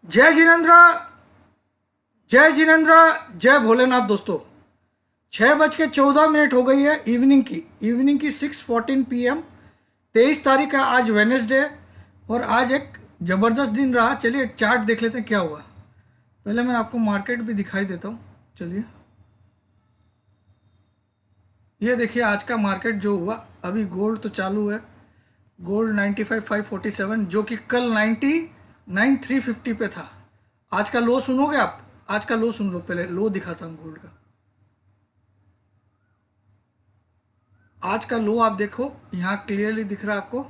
जय जिनेन्द्र, जय जिनेन्द्र, जय भोलेनाथ। दोस्तों 6:14 हो गई है इवनिंग की 6:14 PM। 23 तारीख है आज, वेनेसडे। और आज एक ज़बरदस्त दिन रहा। चलिए चार्ट देख लेते हैं क्या हुआ। पहले मैं आपको मार्केट भी दिखाई देता हूँ। चलिए ये देखिए आज का मार्केट जो हुआ। अभी गोल्ड तो चालू है। गोल्ड 95,547 जो कि कल 99,350 पे था। आज का लो सुनोगे आप? आज का लो सुन लो, पहले लो दिखाता हूँ गोल्ड का। आज का लो आप देखो, यहाँ क्लियरली दिख रहा है आपको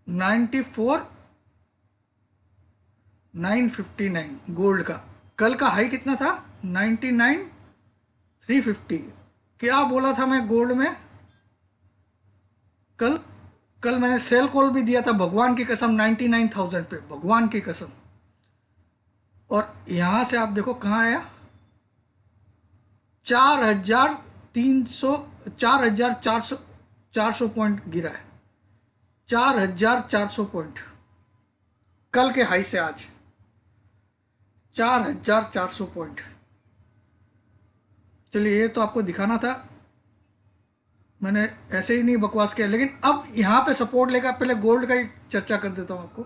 94,959 गोल्ड का। कल का हाई कितना था? 99,350। क्या बोला था मैं गोल्ड में? कल कल मैंने सेल कॉल भी दिया था, भगवान की कसम 99,000 पे, भगवान की कसम। और यहां से आप देखो कहाँ आया, 4,300, 4,400 पॉइंट गिरा है। 4,400 पॉइंट कल के हाई से आज 4,400 पॉइंट। चलिए ये तो आपको दिखाना था, मैंने ऐसे ही नहीं बकवास किया। लेकिन अब यहाँ पे सपोर्ट लेगा। पहले गोल्ड का ही चर्चा कर देता हूँ आपको।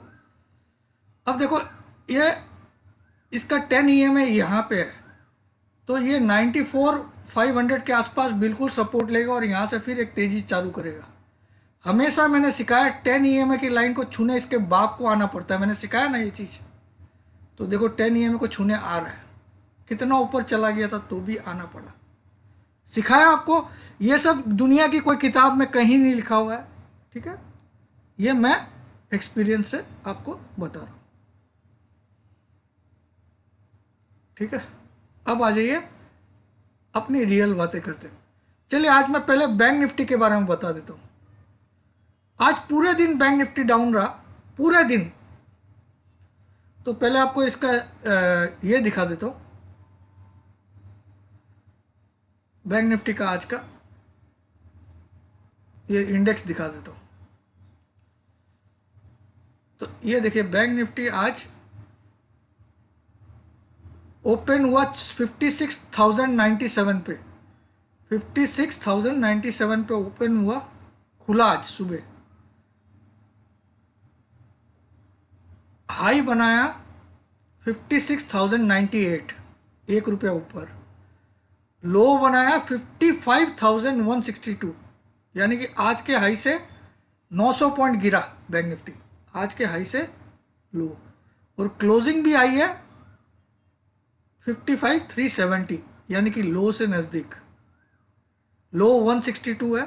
अब देखो ये इसका 10 EMA यहाँ पे है, तो ये 94,500 के आसपास बिल्कुल सपोर्ट लेगा और यहाँ से फिर एक तेजी चालू करेगा। हमेशा मैंने सिखाया 10 EMA की लाइन को छूने इसके बाप को आना पड़ता है। मैंने सिखाया ना ये चीज़। तो देखो 10 EMA को छूने आ रहा है। कितना ऊपर चला गया था तो भी आना पड़ा। सिखाया आपको। ये सब दुनिया की कोई किताब में कहीं नहीं लिखा हुआ है, ठीक है। ये मैं एक्सपीरियंस से आपको बता रहा हूँ, ठीक है। अब आ जाइए अपनी रियल बातें करते हैं। चलिए आज मैं पहले बैंक निफ्टी के बारे में बता देता हूँ। आज पूरे दिन बैंक निफ्टी डाउन रहा, पूरे दिन। तो पहले आपको इसका ये दिखा देता हूँ, बैंक निफ्टी का आज का ये इंडेक्स दिखा देता हूँ। तो ये देखिए बैंक निफ्टी आज ओपन हुआ 56,097 पे। 56,097 पे ओपन हुआ, खुला आज सुबह। हाई बनाया 56,098, 1 रुपया ऊपर। लो बनाया 55,162, यानी कि आज के हाई से 900 पॉइंट गिरा बैंक निफ्टी। आज के हाई से लो। और क्लोजिंग भी आई है 55,370, यानी कि लो से नज़दीक। लो 162 है।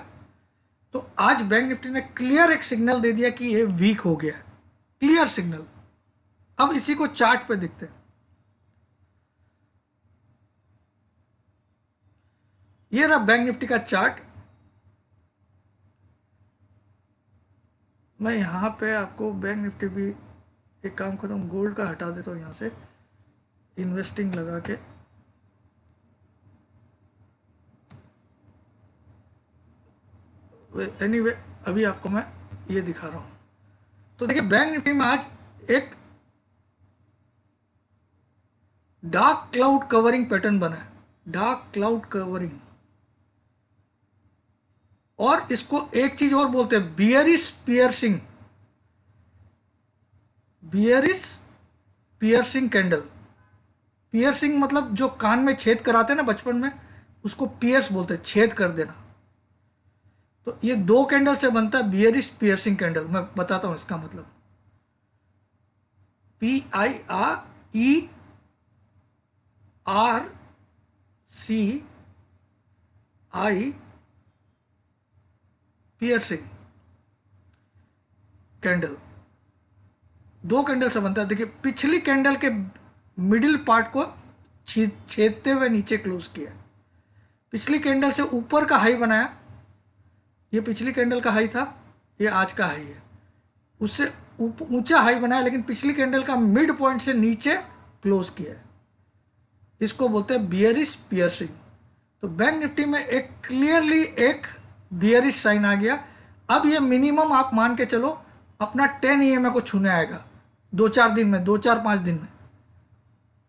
तो आज बैंक निफ्टी ने क्लियर एक सिग्नल दे दिया कि ये वीक हो गया है, क्लियर सिग्नल। अब इसी को चार्ट पे देखते हैं। ये रहा बैंक निफ्टी का चार्ट। मैं यहाँ पे आपको बैंक निफ्टी भी एक काम करता हूँ, गोल्ड का हटा देता हूँ यहाँ से, इन्वेस्टिंग लगा के। एनीवे अभी आपको मैं ये दिखा रहा हूँ। तो देखिए बैंक निफ्टी में आज एक डार्क क्लाउड कवरिंग पैटर्न बना है, डार्क क्लाउड कवरिंग। और इसको एक चीज और बोलते हैं, bearish piercing, bearish piercing candle. Piercing मतलब जो कान में छेद कराते हैं ना बचपन में, उसको पियर्स बोलते हैं, छेद कर देना। तो ये दो कैंडल से बनता है बियरिश पियर्सिंग कैंडल। मैं बताता हूं इसका मतलब। PIRERCI पियर्सिंग कैंडल, दो कैंडल से बनता है। देखिए पिछली कैंडल के मिडिल पार्ट को छेदते हुए नीचे क्लोज किया। पिछली कैंडल से ऊपर का हाई बनाया, ये पिछली कैंडल का हाई था, ये आज का हाई है। उससे ऊंचा हाई बनाया, लेकिन पिछली कैंडल का मिड पॉइंट से नीचे क्लोज किया है। इसको बोलते हैं बियरिश पियर्सिंग। तो बैंक निफ्टी में एक क्लियरली एक बियरिश साइन आ गया। अब ये मिनिमम आप मान के चलो अपना 10 EMA को छूने आएगा। 2-4 दिन में, 2-4-5 दिन में,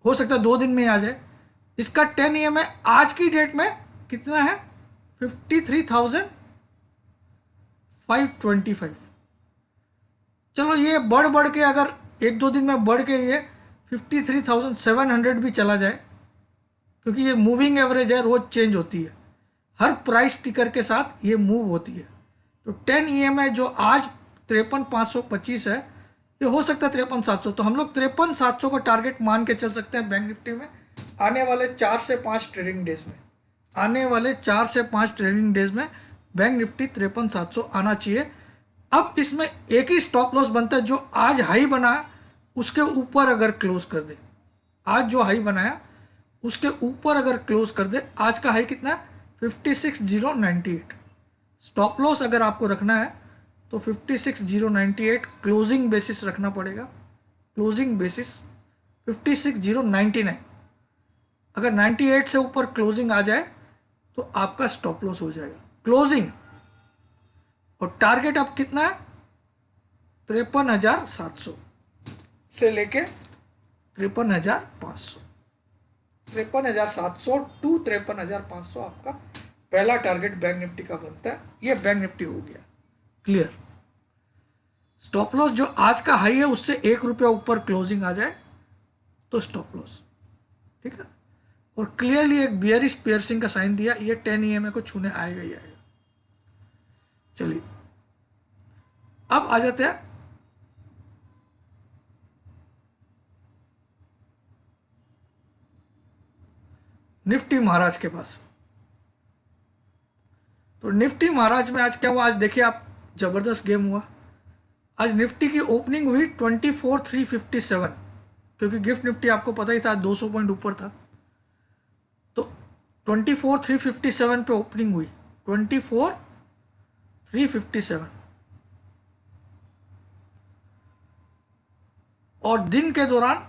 हो सकता है 2 दिन में आ जाए। इसका 10 EMI आज की डेट में कितना है? 53,525। चलो ये बढ़ के अगर 1-2 दिन में बढ़ के ये 53,700 भी चला जाए, क्योंकि ये मूविंग एवरेज है, रोज चेंज होती है, हर प्राइस टिकर के साथ ये मूव होती है। तो 10 EMI जो आज 53,525 है, ये हो सकता है 53,700। तो हम लोग 53,700 का टारगेट मान के चल सकते हैं बैंक निफ्टी में आने वाले 4 से 5 ट्रेडिंग डेज में। आने वाले 4 से 5 ट्रेडिंग डेज में बैंक निफ्टी 53,700 आना चाहिए। अब इसमें एक ही स्टॉप लॉस बनता है, जो आज हाई बनाया उसके ऊपर अगर क्लोज कर दे, आज जो हाई बनाया उसके ऊपर अगर क्लोज कर दे, आज का हाई कितना है? 56,098। स्टॉप लॉस अगर आपको रखना है तो 56,098 क्लोजिंग बेसिस रखना पड़ेगा। Closing basis 56,099। अगर 98 से ऊपर क्लोजिंग आ जाए तो आपका स्टॉप लॉस हो जाएगा क्लोजिंग। और टारगेट अब कितना है? 53,700 से लेके 53,500। 53,700 टू 53,500 आपका पहला टारगेट बैंक निफ्टी का बनता है। ये बैंक निफ्टी हो गया क्लियर। स्टॉप लॉस जो आज का हाई है उससे ₹1 ऊपर क्लोजिंग आ जाए तो स्टॉप लॉस, ठीक है। और क्लियरली एक बियरिश पियर्सिंग का साइन दिया, ये 10 EMI को छूने आएगा ही आएगा। चलिए अब आ जाते हैं निफ्टी महाराज के पास। तो निफ्टी महाराज में आज क्या हुआ? आज देखिए आप, जबरदस्त गेम हुआ। आज निफ्टी की ओपनिंग हुई 24,357, क्योंकि गिफ्ट निफ्टी आपको पता ही था 200 पॉइंट ऊपर था। तो 24,357 पे ओपनिंग हुई, 24,357। और दिन के दौरान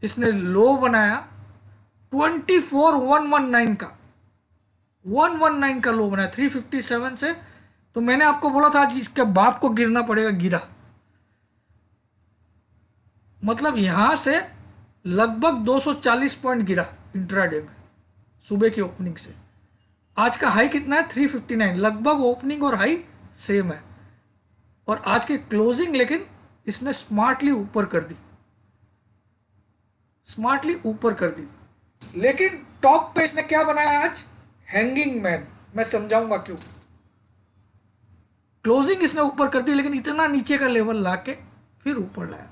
इसने लो बनाया 24,119 का, 119 का लो बनाया 357 से। तो मैंने आपको बोला था आज इसके बाप को गिरना पड़ेगा, गिरा। मतलब यहां से लगभग 240 पॉइंट गिरा इंट्राडे में, सुबह की ओपनिंग से। आज का हाई कितना है? 359। लगभग ओपनिंग और हाई सेम है। और आज की क्लोजिंग लेकिन इसने स्मार्टली ऊपर कर दी, स्मार्टली ऊपर कर दी। लेकिन टॉप पे इसने क्या बनाया आज? Hanging man. मैं समझाऊंगा क्यों। क्लोजिंग इसने ऊपर कर दी, लेकिन इतना नीचे का लेवल लाके फिर ऊपर लाया।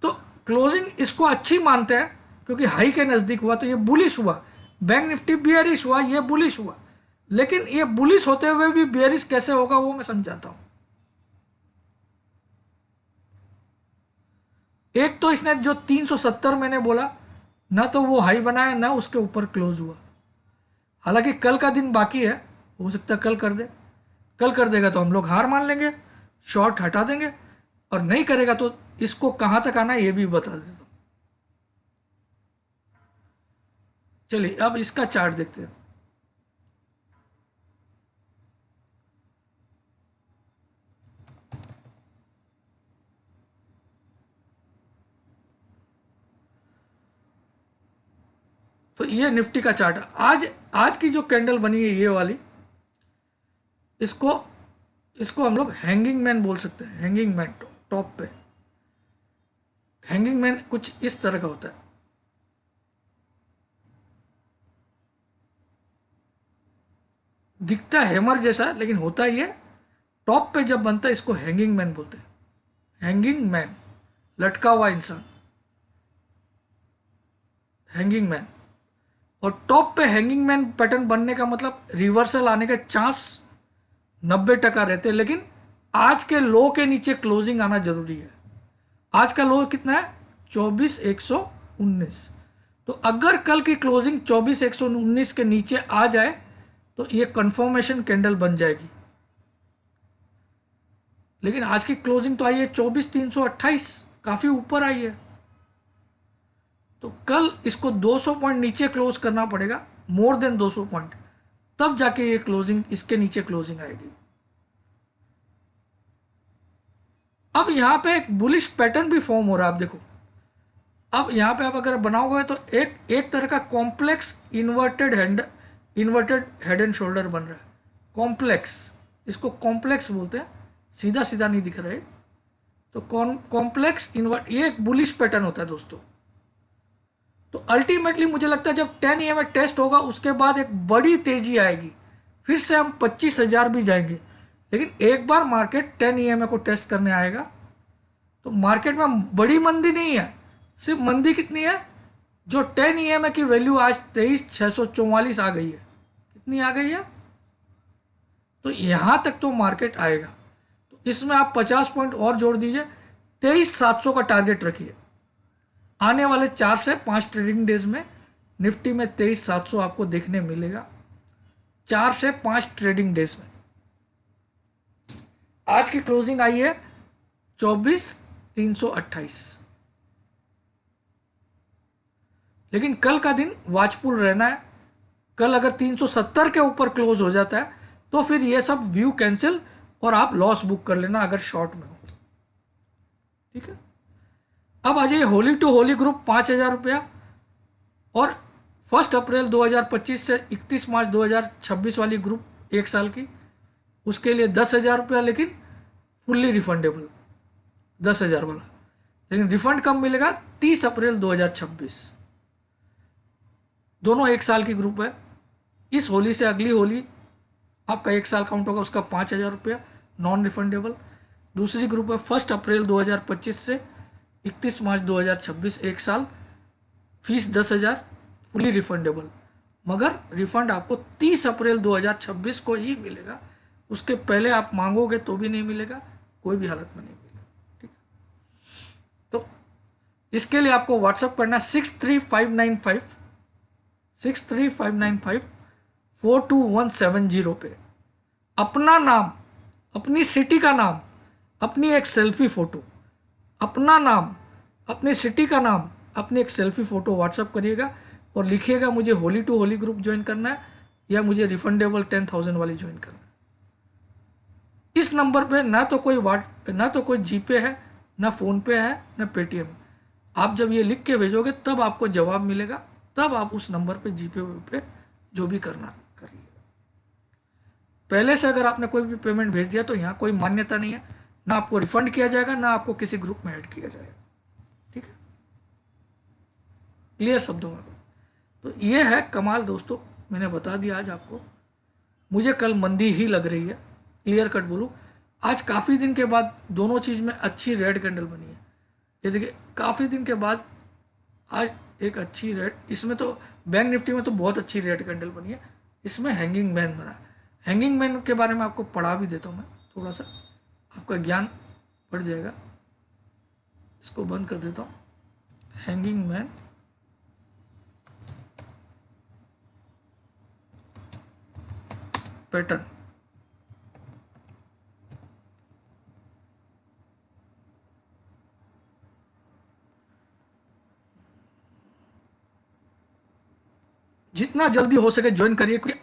तो क्लोजिंग इसको अच्छी मानते हैं, क्योंकि हाई के नजदीक हुआ तो ये बुलिश हुआ। बैंक निफ्टी बियरिश हुआ, ये बुलिश हुआ। लेकिन ये बुलिश होते हुए भी बियरिश कैसे होगा वो मैं समझाता हूं। एक तो इसने जो 370 मैंने बोला, ना तो वो हाई बनाया ना उसके ऊपर क्लोज हुआ। हालांकि कल का दिन बाकी है, हो सकता है कल कर दे। कल कर देगा तो हम लोग हार मान लेंगे, शॉर्ट हटा देंगे। और नहीं करेगा तो इसको कहां तक आना है ये भी बता देता हूं। चलिए अब इसका चार्ट देखते हैं। तो ये निफ्टी का चार्ट है। आज की जो कैंडल बनी है ये वाली, इसको इसको हम लोग हैंगिंग मैन बोल सकते हैं। हैंगिंग मैन टॉप पे, हैंगिंग मैन कुछ इस तरह का होता है। दिखता है हैमर जैसा, लेकिन होता ही है। टॉप पे जब बनता है इसको हैंगिंग मैन बोलते हैं। हैंगिंग मैन, लटका हुआ इंसान, हैंगिंग मैन। और टॉप पे हैंगिंग मैन पैटर्न बनने का मतलब रिवर्सल आने के चांस 90% रहते हैं। लेकिन आज के लो के नीचे क्लोजिंग आना जरूरी है। आज का लो कितना है? 24,119। तो अगर कल की क्लोजिंग 24,119 के नीचे आ जाए तो ये कंफर्मेशन कैंडल बन जाएगी। लेकिन आज की क्लोजिंग तो आई है 24,328, काफी ऊपर आई है। तो कल इसको 200 पॉइंट नीचे क्लोज करना पड़ेगा, मोर देन 200 पॉइंट, तब जाके ये क्लोजिंग, इसके नीचे क्लोजिंग आएगी। अब यहाँ पे एक बुलिश पैटर्न भी फॉर्म हो रहा है, आप देखो। अब यहाँ पे आप अगर बनाओगे तो एक एक तरह का complex inverted head and shoulder बन रहा है। कॉम्प्लेक्स, इसको कॉम्प्लेक्स बोलते हैं, सीधा सीधा नहीं दिख रहे। तो कॉम्प्लेक्स इन्वर्ट, ये एक बुलिश पैटर्न होता है दोस्तों। तो अल्टीमेटली मुझे लगता है जब 10 EMA टेस्ट होगा उसके बाद एक बड़ी तेजी आएगी, फिर से हम 25,000 भी जाएंगे। लेकिन एक बार मार्केट 10 EMA को टेस्ट करने आएगा तो मार्केट में बड़ी मंदी नहीं है, सिर्फ मंदी कितनी है, जो 10 EMA की वैल्यू आज 23,644 आ गई है। कितनी आ गई है? तो यहां तक तो मार्केट आएगा। तो इसमें आप 50 पॉइंट और जोड़ दीजिए, 23,700 का टारगेट रखिए। आने वाले 4 से 5 ट्रेडिंग डेज में निफ्टी में 23,700 आपको देखने मिलेगा, 4 से 5 ट्रेडिंग डेज में। आज की क्लोजिंग आई है 24,328, लेकिन कल का दिन वॉचफुल रहना है। कल अगर 370 के ऊपर क्लोज हो जाता है तो फिर ये सब व्यू कैंसिल और आप लॉस बुक कर लेना अगर शॉर्ट में हो। ठीक है, अब आ जाइए होली टू होली ग्रुप 5,000 रुपया, और 1 अप्रैल 2025 से 31 मार्च 2026 वाली ग्रुप 1 साल की, उसके लिए 10,000 रुपया, लेकिन फुल्ली रिफंडेबल 10,000 वाला। लेकिन रिफंड कब मिलेगा? 30 अप्रैल 2026। दोनों 1 साल की ग्रुप है। इस होली से अगली होली आपका 1 साल काउंट होगा, उसका 5,000 रुपया नॉन रिफंडेबल। दूसरी ग्रुप है 1 अप्रैल 2025 से 31 मार्च 2026, 1 साल, फीस 10,000, फुली रिफंडेबल। मगर रिफंड आपको 30 अप्रैल 2026 को ही मिलेगा, उसके पहले आप मांगोगे तो भी नहीं मिलेगा, कोई भी हालत में नहीं मिलेगा। ठीक है, तो इसके लिए आपको व्हाट्सअप करना 63595 पे। अपना नाम, अपनी सिटी का नाम, अपनी एक सेल्फी फोटो, अपना नाम, अपनी सिटी का नाम, अपनी एक सेल्फी फोटो व्हाट्सअप करिएगा और लिखिएगा मुझे Holi to Holi group join करना है या मुझे रिफंडेबल 10,000 वाली ज्वाइन करना है। इस नंबर पे ना तो कोई जीपे है, ना फोन पे है, ना पेटीएम। आप जब ये लिख के भेजोगे तब आपको जवाब मिलेगा, तब आप उस नंबर पे जीपे पे जो भी करना करिए। पहले से अगर आपने कोई भी पेमेंट भेज दिया तो यहाँ कोई मान्यता नहीं है, ना आपको रिफंड किया जाएगा, ना आपको किसी ग्रुप में ऐड किया जाएगा। ठीक है, क्लियर शब्दों में। तो ये है कमाल दोस्तों, मैंने बता दिया आज आपको। मुझे कल मंदी ही लग रही है, क्लियर कट बोलूँ। आज काफ़ी दिन के बाद दोनों चीज़ में अच्छी रेड कैंडल बनी है। ये देखिए, काफ़ी दिन के बाद आज एक अच्छी रेड, इसमें तो बैंक निफ्टी में तो बहुत अच्छी रेड कैंडल बनी है, इसमें हैंगिंग मैन बना है। हैंगिंग मैन के बारे में आपको पढ़ा भी देता हूँ मैं, थोड़ा सा आपका ज्ञान बढ़ जाएगा। इसको बंद कर देता हूँ। हैंगिंग मैन पैटर्न, जितना जल्दी हो सके ज्वाइन करिए, क्योंकि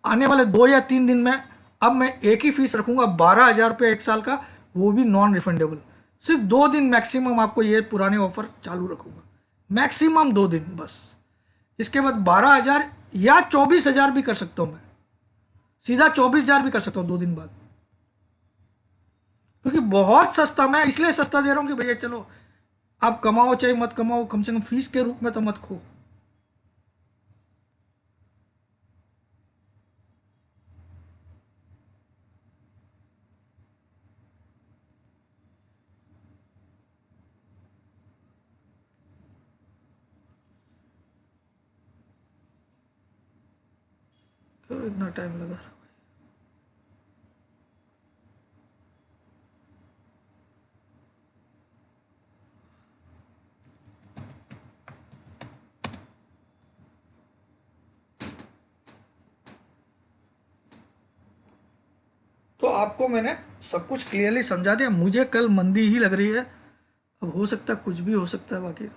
आने वाले 2 या 3 दिन में अब मैं एक ही फीस रखूंगा 12,000 रुपये 1 साल का, वो भी नॉन रिफंडेबल। सिर्फ 2 दिन मैक्सिमम आपको ये पुराने ऑफर चालू रखूंगा, मैक्सिमम 2 दिन बस। इसके बाद 12,000 या 24,000 भी कर सकता हूं मैं, सीधा 24,000 भी कर सकता हूं 2 दिन बाद, क्योंकि बहुत सस्ता, मैं इसलिए सस्ता दे रहा हूं कि भैया चलो आप कमाओ चाहे मत कमाओ, कम से कम फीस के रूप में तो मत खो। क्यों इतना टाइम लगा रहा है? तो आपको मैंने सब कुछ क्लियरली समझा दिया। मुझे कल मंदी ही लग रही है, अब हो सकता है कुछ भी हो सकता है। बाकी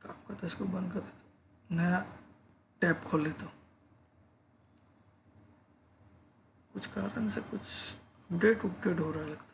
काम करता, इसको बंद कर देता हूँ, नया टैब खोल लेता हूँ। कुछ कारण से कुछ अपडेट अपडेट हो रहा है लगता है।